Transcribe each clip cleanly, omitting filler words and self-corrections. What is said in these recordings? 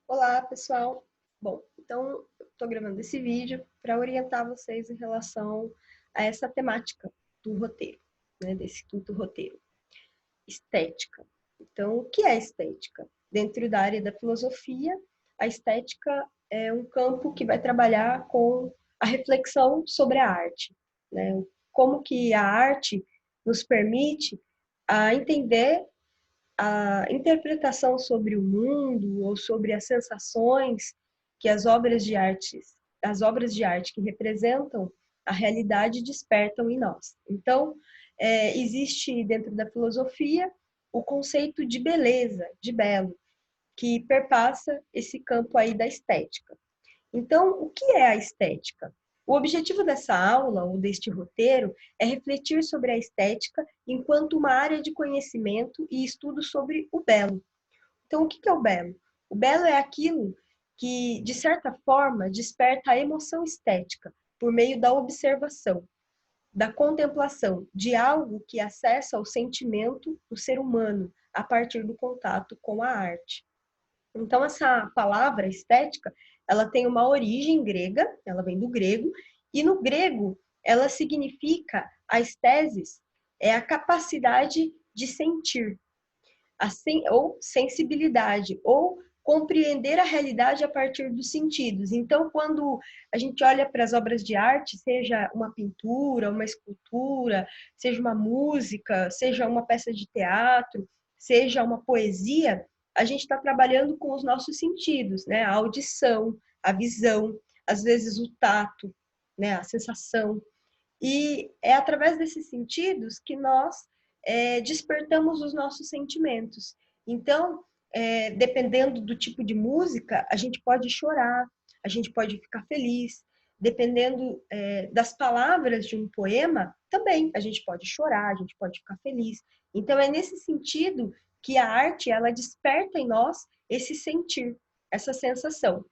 Olá, pessoal! Bom, então, eu estou gravando esse vídeo para orientar vocês em relação a essa temática do roteiro, né, desse quinto roteiro. Estética. Então, o que é estética? Dentro da área da filosofia, a estética é um campo que vai trabalhar com a reflexão sobre a arte, né? Como que a arte nos permite a entender a interpretação sobre o mundo ou sobre as sensações que as obras de arte que representam a realidade despertam em nós. Então, existe dentro da filosofia o conceito de beleza, de belo, que perpassa esse campo aí da estética. Então, o que é a estética? O objetivo dessa aula, ou deste roteiro, é refletir sobre a estética enquanto uma área de conhecimento e estudo sobre o belo. Então, o que é o belo? O belo é aquilo que, de certa forma, desperta a emoção estética por meio da observação, da contemplação de algo que acessa o sentimento do ser humano a partir do contato com a arte. Então, essa palavra estética, ela tem uma origem grega, ela vem do grego, e no grego ela significa, a estesis, é a capacidade de sentir, ou sensibilidade, ou compreender a realidade a partir dos sentidos. Então, quando a gente olha para as obras de arte, seja uma pintura, uma escultura, seja uma música, seja uma peça de teatro, seja uma poesia, a gente está trabalhando com os nossos sentidos, né? A audição, a visão, às vezes o tato, né? A sensação. E é através desses sentidos que nós despertamos os nossos sentimentos. Então, dependendo do tipo de música, a gente pode chorar, a gente pode ficar feliz. Dependendo das palavras de um poema, também a gente pode chorar, a gente pode ficar feliz. Então, é nesse sentido que a arte, ela desperta em nós esse sentir, essa sensação.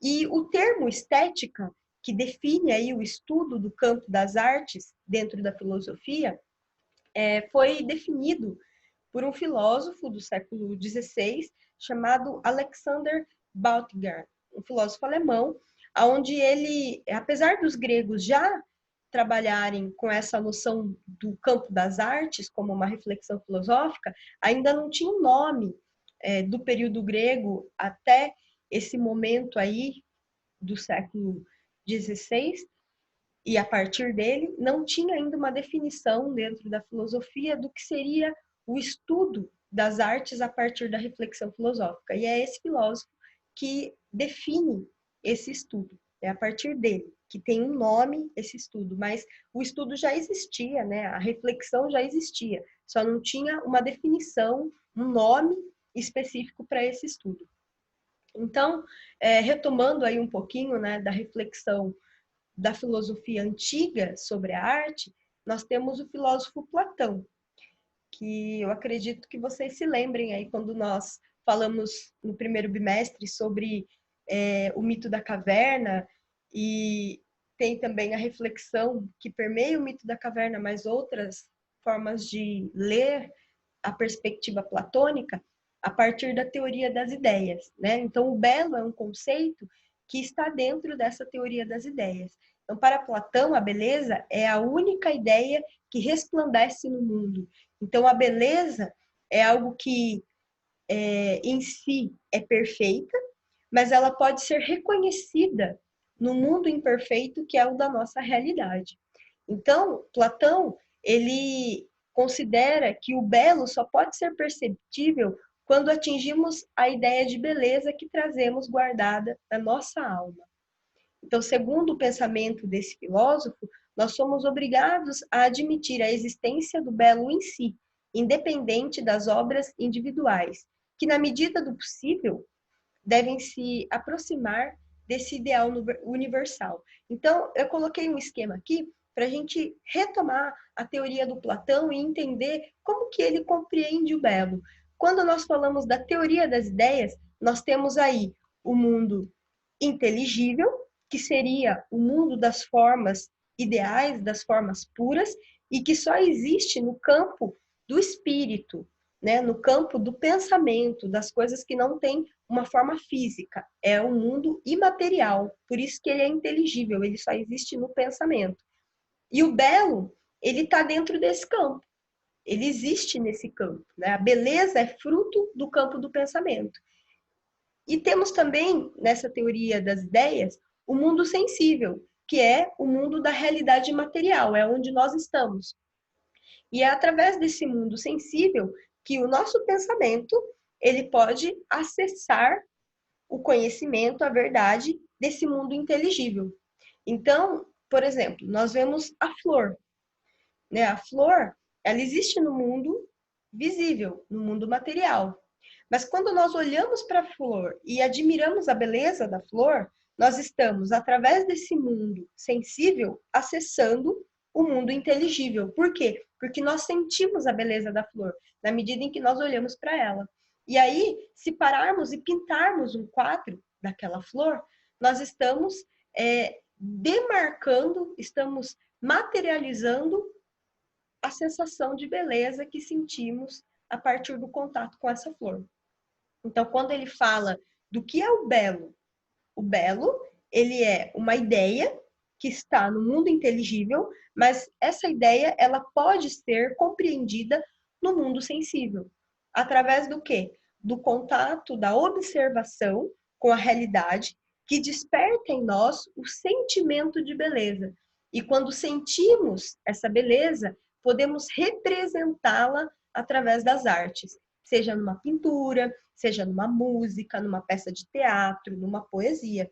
E o termo estética, que define aí o estudo do campo das artes dentro da filosofia, foi definido por um filósofo do século XVI chamado Alexander Bautgart, um filósofo alemão, onde ele, apesar dos gregos já trabalharem com essa noção do campo das artes como uma reflexão filosófica, ainda não tinha um nome do período grego até esse momento aí do século XVI, e a partir dele não tinha ainda uma definição dentro da filosofia do que seria o estudo das artes a partir da reflexão filosófica. E é esse filósofo que define esse estudo. É a partir dele que tem um nome esse estudo, mas o estudo já existia, né? A reflexão já existia, só não tinha uma definição, um nome específico para esse estudo. Então, retomando aí um pouquinho, né, da reflexão da filosofia antiga sobre a arte, nós temos o filósofo Platão, que eu acredito que vocês se lembrem aí quando nós falamos no primeiro bimestre sobre o mito da caverna, e tem também a reflexão que permeia o mito da caverna, mas outras formas de ler a perspectiva platônica a partir da teoria das ideias, né? Então, o belo é um conceito que está dentro dessa teoria das ideias. Então, para Platão, a beleza é a única ideia que resplandece no mundo. Então, a beleza é algo que em si é perfeita, mas ela pode ser reconhecida no mundo imperfeito que é o da nossa realidade. Então, Platão, ele considera que o belo só pode ser perceptível quando atingimos a ideia de beleza que trazemos guardada na nossa alma. Então, segundo o pensamento desse filósofo, nós somos obrigados a admitir a existência do belo em si, independente das obras individuais, que, na medida do possível, devem se aproximar desse ideal universal. Então, eu coloquei um esquema aqui para a gente retomar a teoria do Platão e entender como que ele compreende o belo. Quando nós falamos da teoria das ideias, nós temos aí o mundo inteligível, que seria o mundo das formas ideais, das formas puras, e que só existe no campo do espírito, né, no campo do pensamento, das coisas que não têm uma forma física. É um mundo imaterial, por isso que ele é inteligível, ele só existe no pensamento. E o belo, ele está dentro desse campo, ele existe nesse campo, né? A beleza é fruto do campo do pensamento. E temos também, nessa teoria das ideias, o mundo sensível, que é o mundo da realidade material, é onde nós estamos. E é através desse mundo sensível que o nosso pensamento ele pode acessar o conhecimento, a verdade desse mundo inteligível. Então, por exemplo, nós vemos a flor, né? A flor, ela existe no mundo visível, no mundo material. Mas quando nós olhamos para a flor e admiramos a beleza da flor, nós estamos, através desse mundo sensível, acessando o mundo inteligível. Por quê? Porque nós sentimos a beleza da flor, na medida em que nós olhamos para ela. E aí, se pararmos e pintarmos um quadro daquela flor, nós estamos demarcando, estamos materializando a sensação de beleza que sentimos a partir do contato com essa flor. Então, quando ele fala do que é o belo, ele é uma ideia que está no mundo inteligível, mas essa ideia, ela pode ser compreendida no mundo sensível. Através do quê? Do contato, da observação com a realidade, que desperta em nós o sentimento de beleza. E quando sentimos essa beleza, podemos representá-la através das artes, seja numa pintura, seja numa música, numa peça de teatro, numa poesia.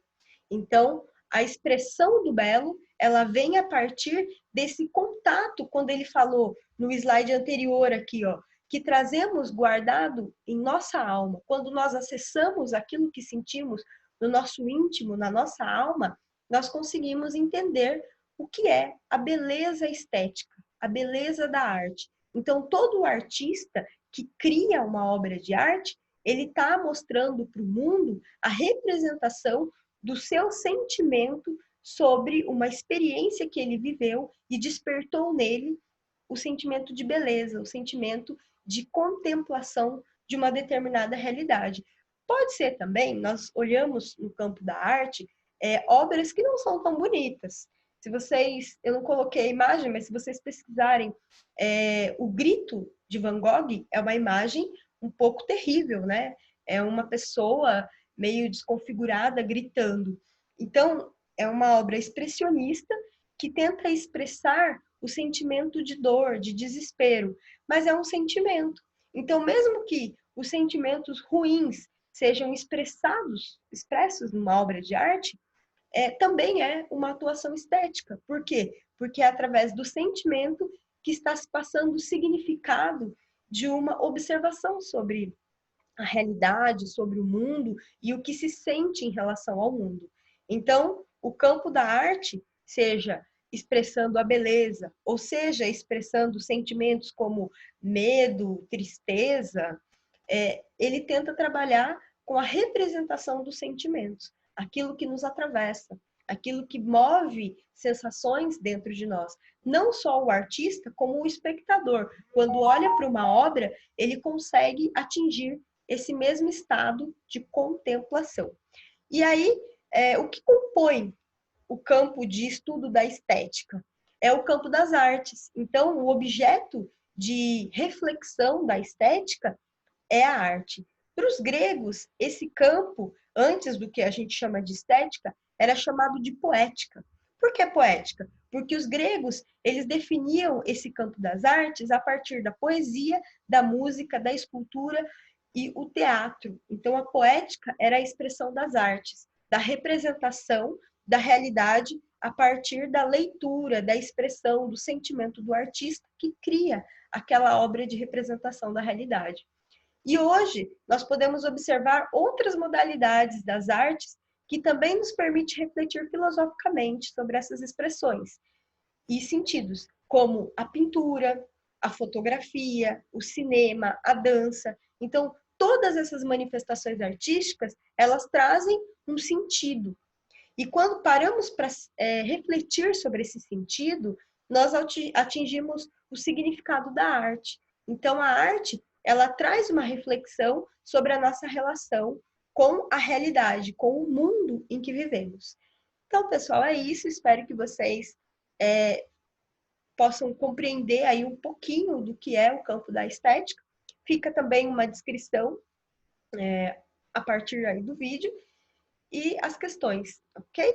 Então, a expressão do belo, ela vem a partir desse contato, quando ele falou no slide anterior aqui, ó, que trazemos guardado em nossa alma. Quando nós acessamos aquilo que sentimos no nosso íntimo, na nossa alma, nós conseguimos entender o que é a beleza estética, a beleza da arte. Então, todo artista que cria uma obra de arte, ele está mostrando para o mundo a representação do seu sentimento sobre uma experiência que ele viveu e despertou nele o sentimento de beleza, o sentimento de contemplação de uma determinada realidade. Pode ser também, nós olhamos no campo da arte, obras que não são tão bonitas. Se vocês, eu não coloquei a imagem, mas se vocês pesquisarem, o Grito de Van Gogh é uma imagem um pouco terrível, né? É uma pessoa meio desconfigurada gritando. Então, é uma obra expressionista que tenta expressar o sentimento de dor, de desespero, mas é um sentimento. Então, mesmo que os sentimentos ruins sejam expressos numa obra de arte, também é uma atuação estética. Por quê? Porque é através do sentimento que está se passando o significado de uma observação sobre a realidade, sobre o mundo e o que se sente em relação ao mundo. Então, o campo da arte, seja expressando a beleza, ou seja, expressando sentimentos como medo, tristeza, ele tenta trabalhar com a representação dos sentimentos, aquilo que nos atravessa, aquilo que move sensações dentro de nós. Não só o artista, como o espectador. Quando olha para uma obra, ele consegue atingir esse mesmo estado de contemplação. E aí, o que compõe o campo de estudo da estética? É o campo das artes. Então, o objeto de reflexão da estética é a arte. Para os gregos, esse campo, antes do que a gente chama de estética, era chamado de poética. Por que poética? Porque os gregos, eles definiam esse campo das artes a partir da poesia, da música, da escultura e o teatro. Então, a poética era a expressão das artes, da representação da realidade a partir da leitura, da expressão, do sentimento do artista que cria aquela obra de representação da realidade. E hoje nós podemos observar outras modalidades das artes que também nos permite refletir filosoficamente sobre essas expressões e sentidos, como a pintura, a fotografia, o cinema, a dança. Então, todas essas manifestações artísticas, elas trazem um sentido. E quando paramos para refletir sobre esse sentido, nós atingimos o significado da arte. Então, a arte ela traz uma reflexão sobre a nossa relação com a realidade, com o mundo em que vivemos. Então, pessoal, é isso. Espero que vocês possam compreender aí um pouquinho do que é o campo da estética. Fica também uma descrição a partir aí do vídeo e as questões, ok?